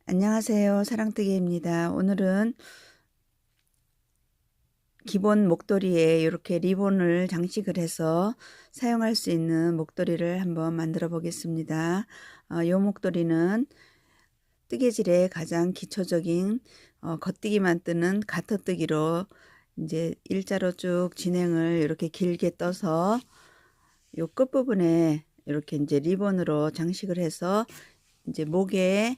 안녕하세요. 사랑뜨개입니다. 오늘은 기본 목도리에 이렇게 리본을 장식을 해서 사용할 수 있는 목도리를 한번 만들어 보겠습니다. 이 목도리는 뜨개질의 가장 기초적인 겉뜨기만 뜨는 가터뜨기로 이제 일자로 쭉 진행을 이렇게 길게 떠서 요 끝부분에 이렇게 이제 리본으로 장식을 해서 이제 목에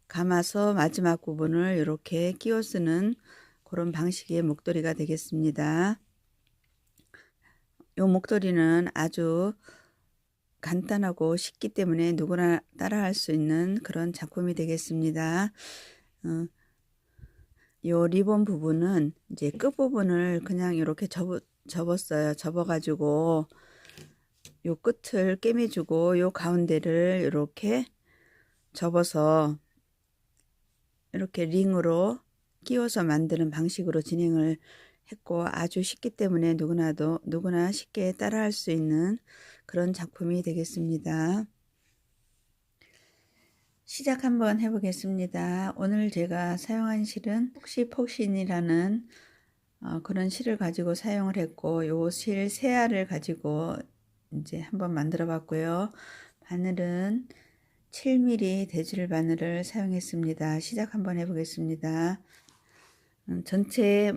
감아서 마지막 부분을 이렇게 끼워 쓰는 그런 방식의 목도리가 되겠습니다. 이 목도리는 아주 간단하고 쉽기 때문에 누구나 따라할 수 있는 그런 작품이 되겠습니다. 이 리본 부분은 이제 끝 부분을 그냥 이렇게 접었어요. 접어가지고 요 끝을 꿰매주고 요 가운데를 이렇게 접어서 이렇게 링으로 끼워서 만드는 방식으로 진행을 했고 아주 쉽기 때문에 누구나 쉽게 따라할 수 있는 그런 작품이 되겠습니다. 시작 한번 해보겠습니다. 오늘 제가 사용한 실은 폭시폭신이라는 그런 실을 가지고 사용을 했고 요 실 세 알을 가지고 이제 한번 만들어 봤고요. 바늘은 7mm 대줄 바늘을 사용했습니다. 시작 한번 해보겠습니다. 전체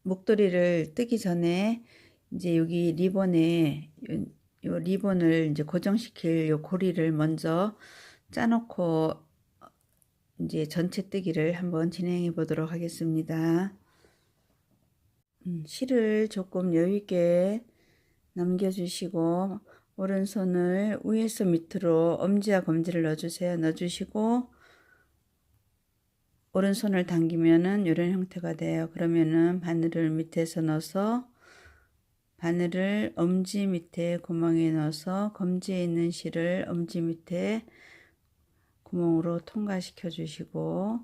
목도리를 뜨기 전에 이제 여기 리본에 요 리본을 이제 고정시킬 요 고리를 먼저 짜놓고 이제 전체 뜨기를 한번 진행해 보도록 하겠습니다. 실을 조금 여유 있게 넘겨주시고 오른손을 위에서 밑으로 엄지와 검지를 넣어주세요. 넣어주시고 오른손을 당기면은 이런 형태가 돼요. 그러면은 바늘을 밑에서 넣어서 바늘을 엄지 밑에 구멍에 넣어서 검지에 있는 실을 엄지 밑에 구멍으로 통과시켜 주시고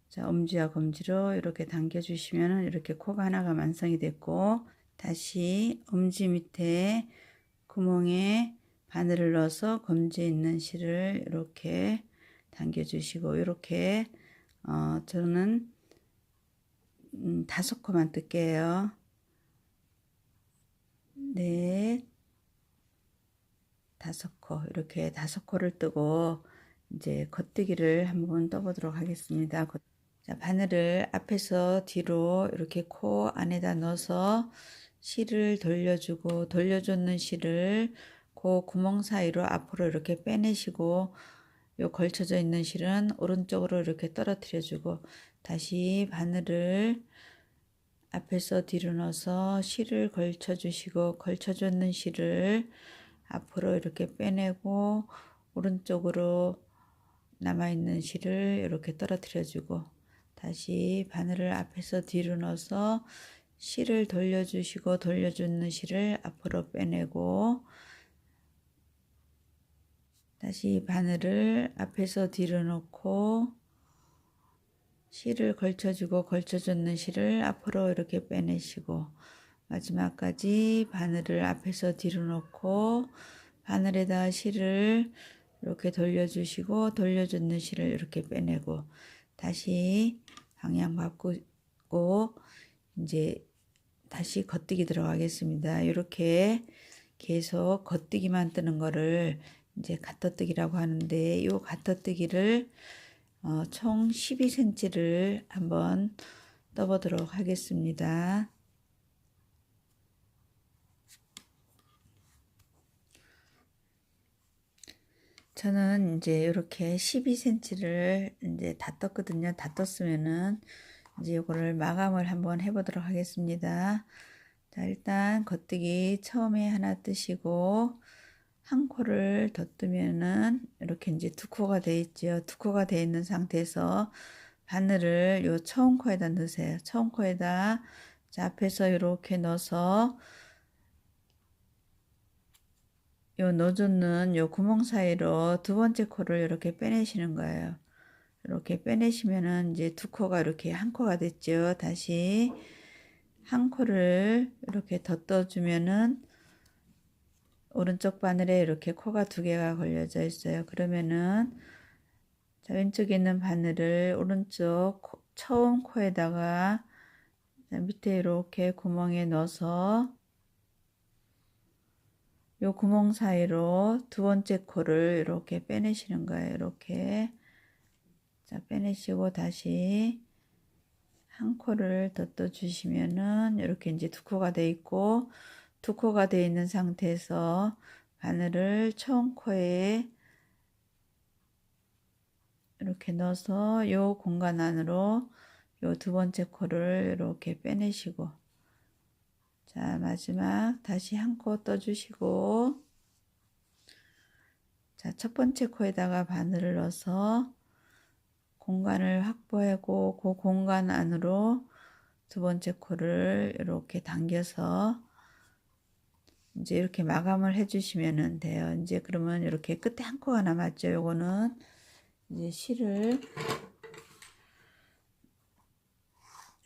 자, 엄지와 검지로 이렇게 당겨 주시면 이렇게 코가 하나가 완성이 됐고 다시 엄지 밑에 구멍에 바늘을 넣어서 검지에 있는 실을 이렇게 당겨 주시고 이렇게 저는 5코만 뜰게요. 넷, 5코 이렇게 5코를 뜨고 이제 겉뜨기를 한번 떠보도록 하겠습니다. 자, 바늘을 앞에서 뒤로 이렇게 코 안에다 넣어서 실을 돌려주고 돌려줬는 실을 그 구멍 사이로 앞으로 이렇게 빼내시고 요 걸쳐져 있는 실은 오른쪽으로 이렇게 떨어뜨려 주고 다시 바늘을 앞에서 뒤로 넣어서 실을 걸쳐 주시고 걸쳐줬는 실을 앞으로 이렇게 빼내고 오른쪽으로 남아있는 실을 이렇게 떨어뜨려 주고 다시 바늘을 앞에서 뒤로 넣어서 실을 돌려주시고 돌려주는 실을 앞으로 빼내고 다시 바늘을 앞에서 뒤로 넣고 실을 걸쳐주고 걸쳐줬는 실을 앞으로 이렇게 빼내시고 마지막까지 바늘을 앞에서 뒤로 넣고 바늘에다 실을 이렇게 돌려주시고 돌려줬는 실을 이렇게 빼내고 다시 방향 바꾸고 이제 다시 겉뜨기 들어가겠습니다. 이렇게 계속 겉뜨기만 뜨는 거를 이제 가터뜨기라고 하는데 이 가터뜨기를 총 12cm를 한번 떠보도록 하겠습니다. 저는 이제 이렇게 12cm를 이제 다 떴거든요. 다 떴으면은 이제 이거를 마감을 한번 해보도록 하겠습니다. 자, 일단 겉뜨기 처음에 하나 뜨시고 한 코를 더 뜨면은 이렇게 이제 2코가 돼 있죠. 2코가 돼 있는 상태에서 바늘을 요 처음 코에다 넣으세요. 처음 코에다 자, 앞에서 이렇게 넣어서 요 넣어주는 요 구멍 사이로 두 번째 코를 이렇게 빼내시는 거예요. 이렇게 빼내시면은 이제 2코가 이렇게 한 코가 됐죠. 다시 한 코를 이렇게 더 떠주면은 오른쪽 바늘에 이렇게 코가 2개가 걸려져 있어요. 그러면은 자, 왼쪽에 있는 바늘을 오른쪽 처음 코에다가 자, 밑에 이렇게 구멍에 넣어서 요 구멍 사이로 두 번째 코를 이렇게 빼내시는 거예요. 이렇게. 자, 빼내시고 다시 한 코를 더 떠주시면은 이렇게 이제 두 코가 돼 있고, 두 코가 돼 있는 상태에서 바늘을 처음 코에 이렇게 넣어서 요 공간 안으로 요 두 번째 코를 이렇게 빼내시고, 자, 마지막 다시 한 코 떠주시고, 자, 첫 번째 코에다가 바늘을 넣어서 공간을 확보하고 그 공간 안으로 두 번째 코를 이렇게 당겨서 이제 이렇게 마감을 해 주시면 돼요. 이제 그러면 이렇게 끝에 한 코가 남았죠. 요거는 이제 실을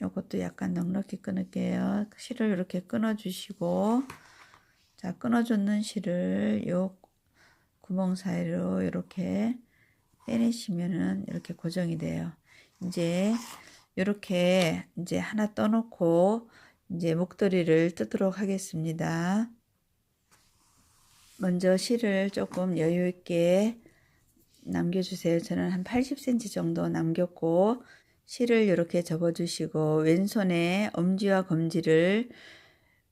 요것도 약간 넉넉히 끊을게요. 실을 이렇게 끊어 주시고, 자, 끊어줬는 실을 요 구멍 사이로 이렇게 빼내시면은 이렇게 고정이 돼요. 이제 이렇게 이제 하나 떠놓고 이제 목도리를 뜯도록 하겠습니다. 먼저 실을 조금 여유 있게 남겨주세요. 저는 한 80cm 정도 남겼고, 실을 이렇게 접어주시고 왼손에 엄지와 검지를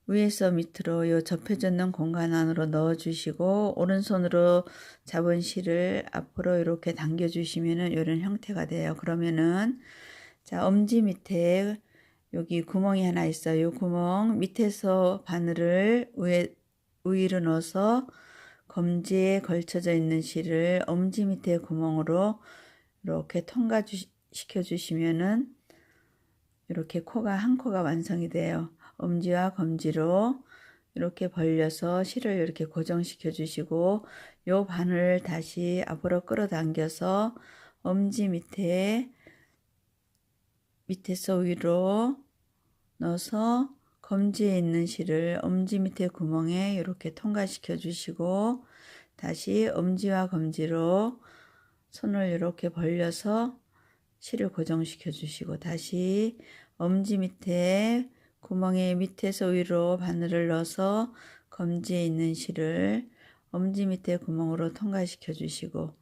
위에서 밑으로 요 접혀졌는 공간 안으로 넣어주시고, 오른손으로 잡은 실을 앞으로 이렇게 당겨주시면은 이런 형태가 돼요. 그러면은 자, 엄지 밑에 여기 구멍이 하나 있어요. 이 구멍 밑에서 바늘을 위로 넣어서 검지에 걸쳐져 있는 실을 엄지 밑에 구멍으로 이렇게 통과시켜 주시면은 이렇게 코가 한 코가 완성이 돼요. 엄지와 검지로 이렇게 벌려서 실을 이렇게 고정시켜 주시고, 요 바늘을 다시 앞으로 끌어당겨서 엄지 밑에서 위로 넣어서 검지에 있는 실을 엄지 밑에 구멍에 이렇게 통과시켜 주시고, 다시 엄지와 검지로 손을 이렇게 벌려서 실을 고정시켜 주시고, 다시 엄지 밑에 구멍에 밑에서 위로 바늘을 넣어서 검지에 있는 실을 엄지 밑에 구멍으로 통과시켜 주시고,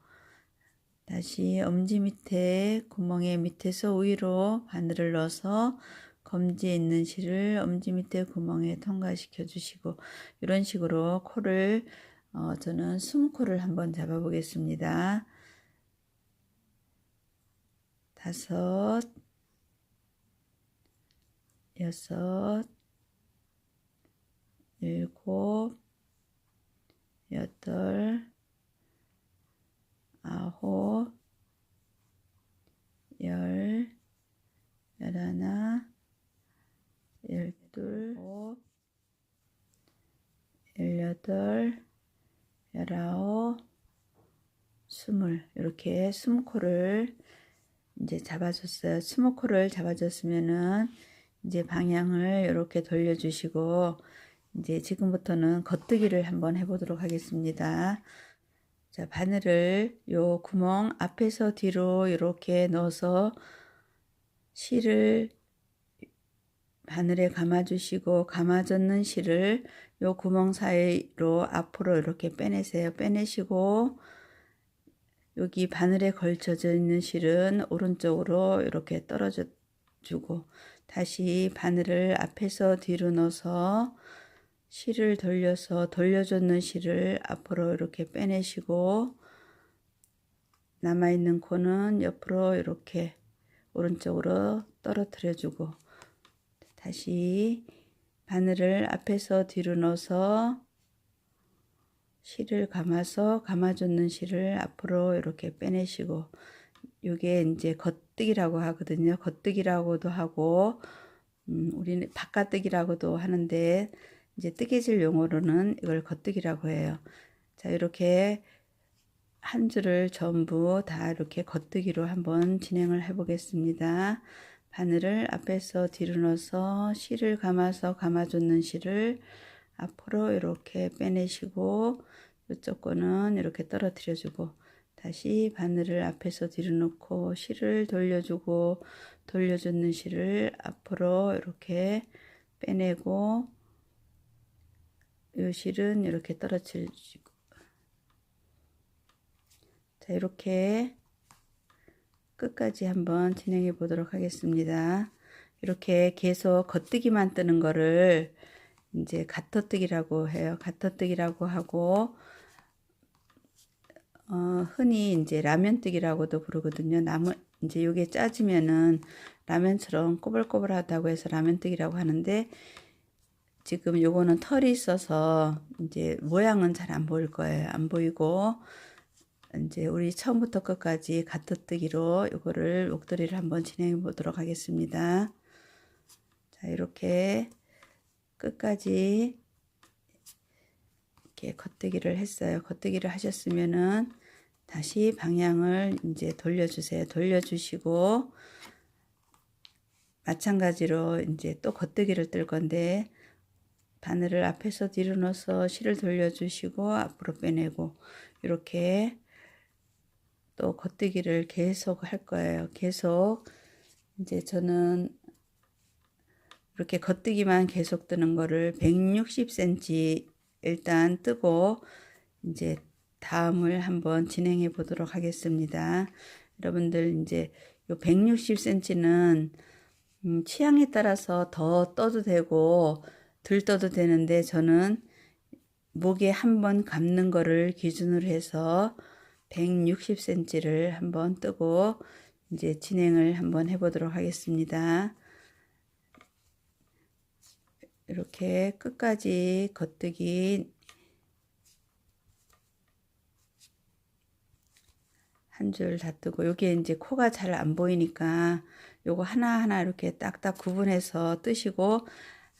다시 엄지 밑에 구멍에 밑에서 위로 바늘을 넣어서 검지에 있는 실을 엄지 밑에 구멍에 통과시켜 주시고, 이런 식으로 코를 저는 20코를 한번 잡아 보겠습니다. 5, 6, 7, 8, 9, 10, 11, 12, 18, 19, 20 이렇게 20코를 이제 잡아줬어요. 20코를 잡아줬으면은 이제 방향을 이렇게 돌려주시고, 이제 지금부터는 겉뜨기를 한번 해보도록 하겠습니다. 자, 바늘을 요 구멍 앞에서 뒤로 이렇게 넣어서 실을 바늘에 감아주시고, 감아졌는 실을 요 구멍 사이로 앞으로 이렇게 빼내세요. 빼내시고, 여기 바늘에 걸쳐져 있는 실은 오른쪽으로 이렇게 떨어져 주고, 다시 바늘을 앞에서 뒤로 넣어서 실을 돌려서 돌려줬는 실을 앞으로 이렇게 빼내시고, 남아있는 코는 옆으로 이렇게 오른쪽으로 떨어뜨려 주고, 다시 바늘을 앞에서 뒤로 넣어서 실을 감아서 감아줬는 실을 앞으로 이렇게 빼내시고, 요게 이제 겉뜨기라고 하거든요. 겉뜨기라고도 하고, 우리는 바깥뜨기라고도 하는데, 이제 뜨개질 용어로는 이걸 겉뜨기라고 해요. 자, 이렇게 한 줄을 전부 다 이렇게 겉뜨기로 한번 진행을 해 보겠습니다. 바늘을 앞에서 뒤로 넣어서 실을 감아서 감아줬는 실을 앞으로 이렇게 빼내시고, 이쪽 거는 이렇게 떨어뜨려 주고, 다시 바늘을 앞에서 뒤로 놓고 실을 돌려주고 돌려주는 실을 앞으로 이렇게 빼내고 이 실은 이렇게 떨어뜨리고 자 이렇게 끝까지 한번 진행해 보도록 하겠습니다. 이렇게 계속 겉뜨기만 뜨는 거를 이제 가터뜨기라고 해요. 가터뜨기라고 하고 흔히 이제 라면뜨기라고도 부르거든요. 이제 요게 짜지면은 라면처럼 꼬불꼬불하다고 해서 라면뜨기라고 하는데 지금 요거는 털이 있어서 이제 모양은 잘 안 보일 거예요. 안 보이고 이제 우리 처음부터 끝까지 가터뜨기로 요거를 목도리를 한번 진행해 보도록 하겠습니다. 자, 이렇게 끝까지 이렇게 겉뜨기를 했어요. 겉뜨기를 하셨으면은 다시 방향을 이제 돌려주세요. 돌려주시고 마찬가지로 이제 또 겉뜨기를 뜰 건데 바늘을 앞에서 뒤로 넣어서 실을 돌려주시고 앞으로 빼내고 이렇게 또 겉뜨기를 계속 할 거예요. 계속 이제 저는 이렇게 겉뜨기만 계속 뜨는 거를 160cm 일단 뜨고 이제 다음을 한번 진행해 보도록 하겠습니다. 여러분들 이제 요 160cm는 취향에 따라서 더 떠도 되고 덜 떠도 되는데 저는 목에 한번 감는 거를 기준으로 해서 160cm를 한번 뜨고 이제 진행을 한번 해 보도록 하겠습니다. 이렇게 끝까지 겉뜨기 한 줄 다 뜨고 여기에 이제 코가 잘 안 보이니까 요거 하나하나 이렇게 딱딱 구분해서 뜨시고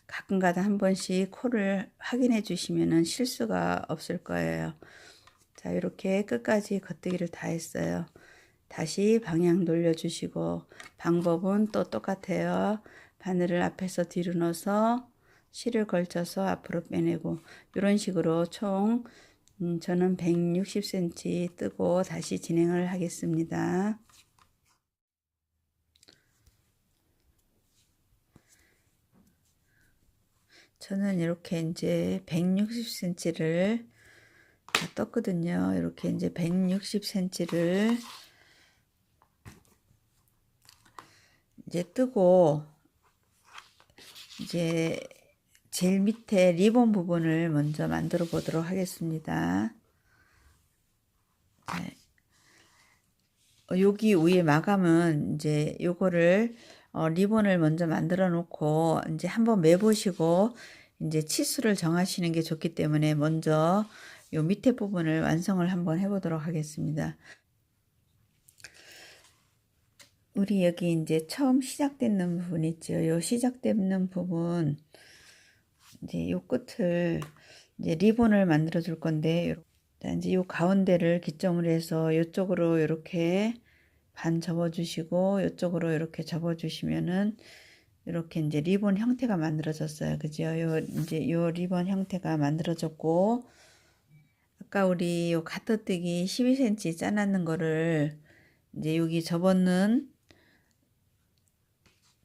가끔가다 한 번씩 코를 확인해 주시면은 실수가 없을 거예요. 자, 이렇게 끝까지 겉뜨기를 다 했어요. 다시 방향 돌려주시고 방법은 또 똑같아요. 바늘을 앞에서 뒤로 넣어서 실을 걸쳐서 앞으로 빼내고 이런 식으로 총 저는 160cm 뜨고 다시 진행을 하겠습니다. 저는 이렇게 이제 160cm를 다 떴거든요. 이렇게 이제 160cm를 이제 뜨고 이제 제일 밑에 리본 부분을 먼저 만들어 보도록 하겠습니다. 네. 여기 위에 마감은 이제 요거를 리본을 먼저 만들어 놓고 이제 한번 매보시고 이제 치수를 정하시는 게 좋기 때문에 먼저 요 밑에 부분을 완성을 한번 해 보도록 하겠습니다. 우리 여기 이제 처음 시작되는 부분 있죠. 요 시작되는 부분 이제 요 끝을 이제 리본을 만들어 줄 건데 이제 요 가운데를 기점으로 해서 이쪽으로 이렇게 반 접어 주시고 이쪽으로 이렇게 접어 주시면은 이렇게 이제 리본 형태가 만들어졌어요. 그죠? 요 이제 요 리본 형태가 만들어졌고 아까 우리 요 가터뜨기 12cm 짜놨는 거를 이제 여기 접었는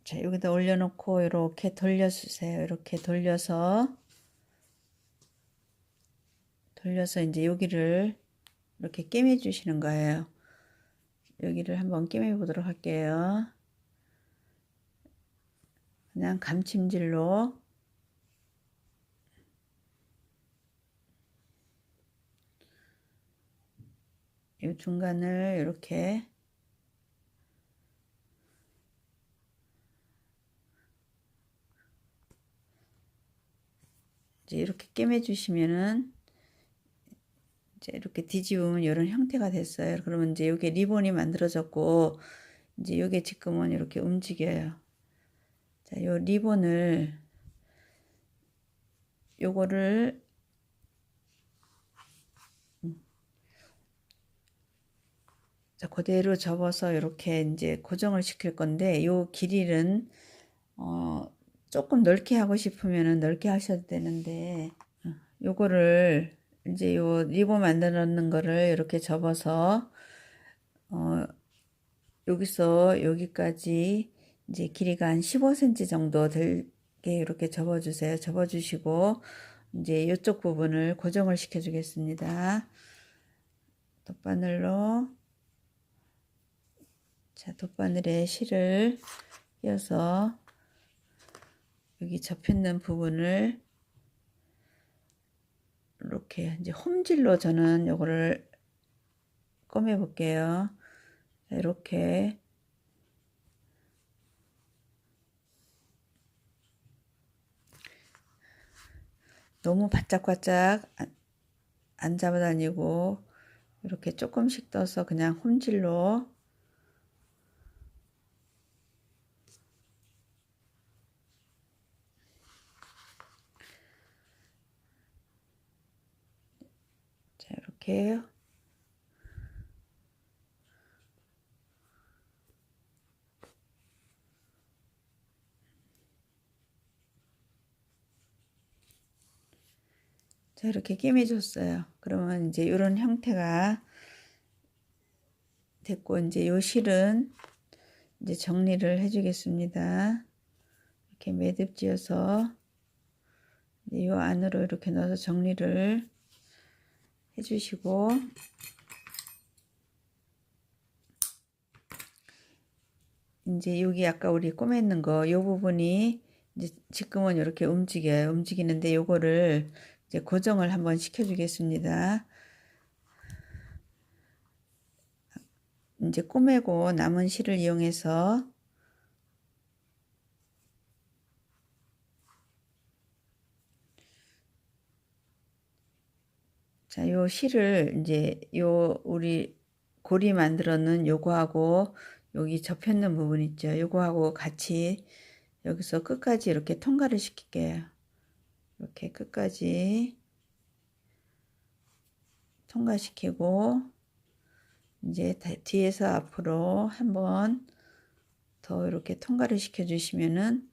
자, 여기다 올려놓고 이렇게 돌려주세요. 이렇게 돌려서 이제 여기를 이렇게 꿰매 주시는 거예요. 여기를 한번 꿰매 보도록 할게요. 그냥 감침질로 이 중간을 이렇게 이제 이렇게 꿰매 주시면은 이제 이렇게 뒤집으면 이런 형태가 됐어요. 그러면 이제 여기 리본이 만들어졌고 이제 이게 지금은 이렇게 움직여요. 자, 요 리본을 요거를 자, 그대로 접어서 이렇게 이제 고정을 시킬 건데 요 길이는 조금 넓게 하고 싶으면은 넓게 하셔도 되는데 요거를 이제 요 리본 만들어 놓는 거를 이렇게 접어서 어, 여기서 여기까지 이제 길이가 한 15cm 정도 되게 이렇게 접어주세요. 접어주시고 이제 이쪽 부분을 고정을 시켜 주겠습니다. 돗바늘로, 자, 돗바늘에 실을 끼워서 여기 접혔는 부분을 이렇게 이제 홈질로 저는 요거를 꼬매 볼게요. 이렇게 너무 바짝바짝 안 잡아다니고 이렇게 조금씩 떠서 그냥 홈질로 자, 이렇게 자, 이렇게 끼매줬어요. 그러면 이제 이런 형태가 됐고, 이제 요 실은 이제 정리를 해주겠습니다. 이렇게 매듭 지어서 요 안으로 이렇게 넣어서 정리를 해주시고, 이제 여기 아까 우리 꼬맸는 거, 요 부분이 이제 지금은 이렇게 움직여요. 움직이는데 요거를 이제 고정을 한번 시켜주겠습니다. 이제 꼬매고 남은 실을 이용해서 자, 요 실을 이제 요 우리 고리 만들었는 요거하고 여기 접혔는 부분 있죠. 요거하고 같이 여기서 끝까지 이렇게 통과를 시킬게요. 이렇게 끝까지 통과시키고 이제 뒤에서 앞으로 한번 더 이렇게 통과를 시켜 주시면은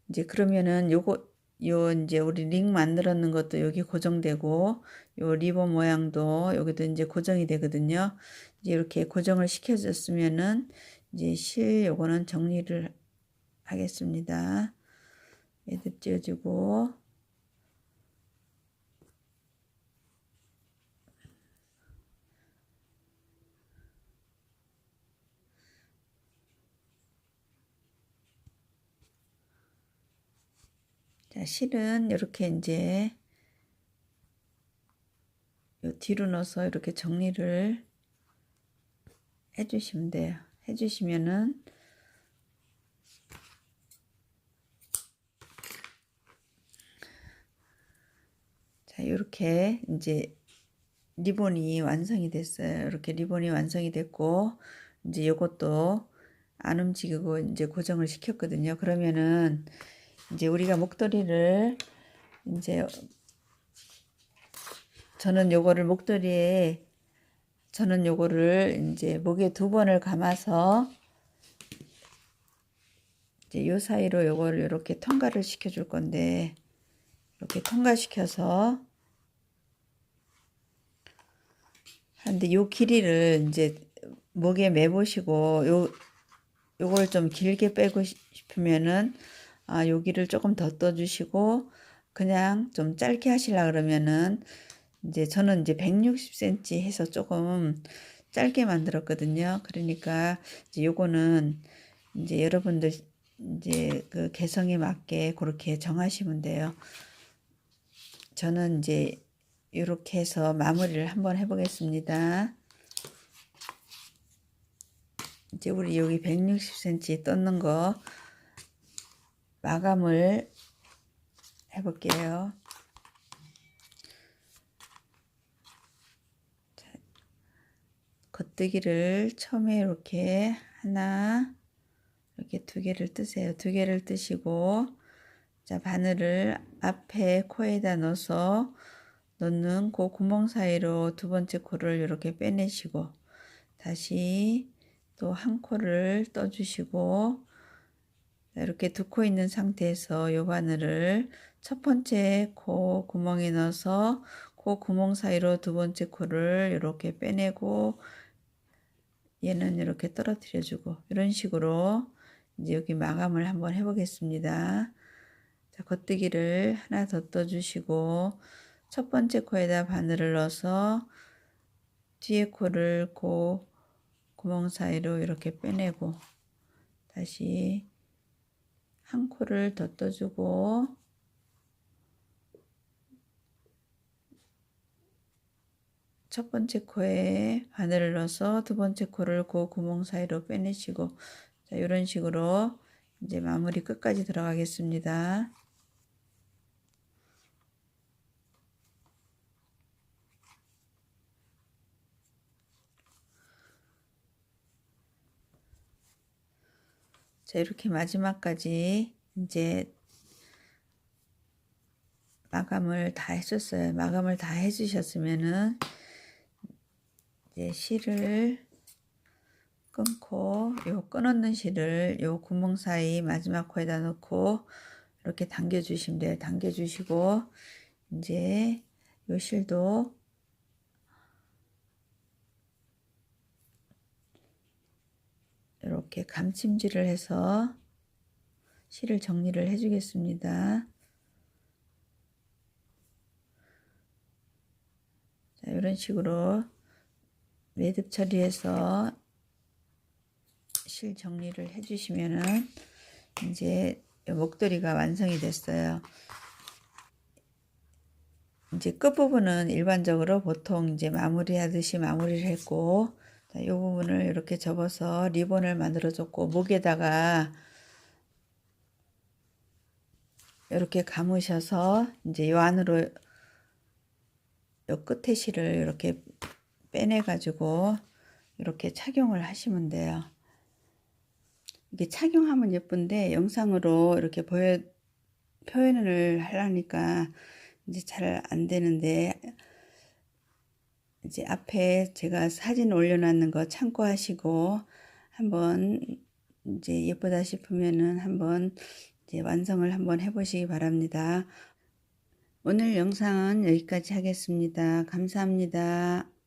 이제 그러면은 요 이제 우리 링 만들었는 것도 여기 고정되고 요 리본 모양도 여기도 이제 고정이 되거든요. 이제 이렇게 고정을 시켜줬으면은 이제 실 요거는 정리를 하겠습니다. 매듭 지어주고 자, 실은 이렇게 이제 요 뒤로 넣어서 이렇게 정리를 해주시면 돼요. 해주시면은 자, 이렇게 이제 리본이 완성이 됐어요. 이렇게 리본이 완성이 됐고 이제 이것도 안 움직이고 이제 고정을 시켰거든요. 그러면은 이제 우리가 목도리를 이제 저는 요거를 이제 목에 2번을 감아서 이제 요 사이로 요거를 이렇게 통과를 시켜 줄 건데 이렇게 통과시켜서 하는데 요 길이를 이제 목에 매보시고 요걸 좀 길게 빼고 싶으면은 여기를 조금 더 떠주시고 그냥 좀 짧게 하시려 그러면은 이제 저는 이제 160cm 해서 조금 짧게 만들었거든요. 그러니까 이제 요거는 이제 여러분들 이제 그 개성에 맞게 그렇게 정하시면 돼요. 저는 이제 이렇게 해서 마무리를 한번 해보겠습니다. 이제 우리 여기 160cm 떴는 거 마감을 해볼게요. 자, 겉뜨기를 처음에 이렇게 하나 이렇게 2개를 뜨세요. 2개를 뜨시고 자, 바늘을 앞에 코에다 넣어서 넣는 그 구멍 사이로 2번째 코를 이렇게 빼내시고 다시 또 한 코를 떠주시고 이렇게 2코 있는 상태에서 요 바늘을 첫 번째 코 구멍에 넣어서 그 코 구멍 사이로 두 번째 코를 이렇게 빼내고 얘는 이렇게 떨어뜨려 주고 이런 식으로 이제 여기 마감을 한번 해 보겠습니다. 자, 겉뜨기를 하나 더 떠 주시고 첫 번째 코에다 바늘을 넣어서 뒤에 코를 구멍 사이로 이렇게 빼내고 다시 한 코를 더 떠주고 첫 번째 코에 바늘을 넣어서 두 번째 코를 구멍 사이로 빼내시고 자, 이런 식으로 이제 마무리 끝까지 들어가겠습니다. 자, 이렇게 마지막까지 이제 마감을 다 해줬어요. 마감을 다 해주셨으면은 이제 실을 끊고 요 끊었는 실을 요 구멍 사이 마지막 코에다 넣고 이렇게 당겨 주시면 돼요. 당겨 주시고 이제 요 실도 이렇게 감침질을 해서 실을 정리를 해 주겠습니다. 자, 이런 식으로 매듭 처리해서 실 정리를 해 주시면은 이제 목도리가 완성이 됐어요. 이제 끝부분은 일반적으로 보통 이제 마무리 하듯이 마무리를 했고 자, 이 부분을 이렇게 접어서 리본을 만들어 줬고 목에다가 이렇게 감으셔서 이제 요 안으로 요 끝에 실을 이렇게 빼내 가지고 이렇게 착용을 하시면 돼요. 이게 착용하면 예쁜데 영상으로 이렇게 표현을 하려니까 이제 잘 안 되는데 이제 앞에 제가 사진 올려놨는 거 참고하시고 한번 이제 예쁘다 싶으면은 한번 이제 완성을 한번 해보시기 바랍니다. 오늘 영상은 여기까지 하겠습니다. 감사합니다.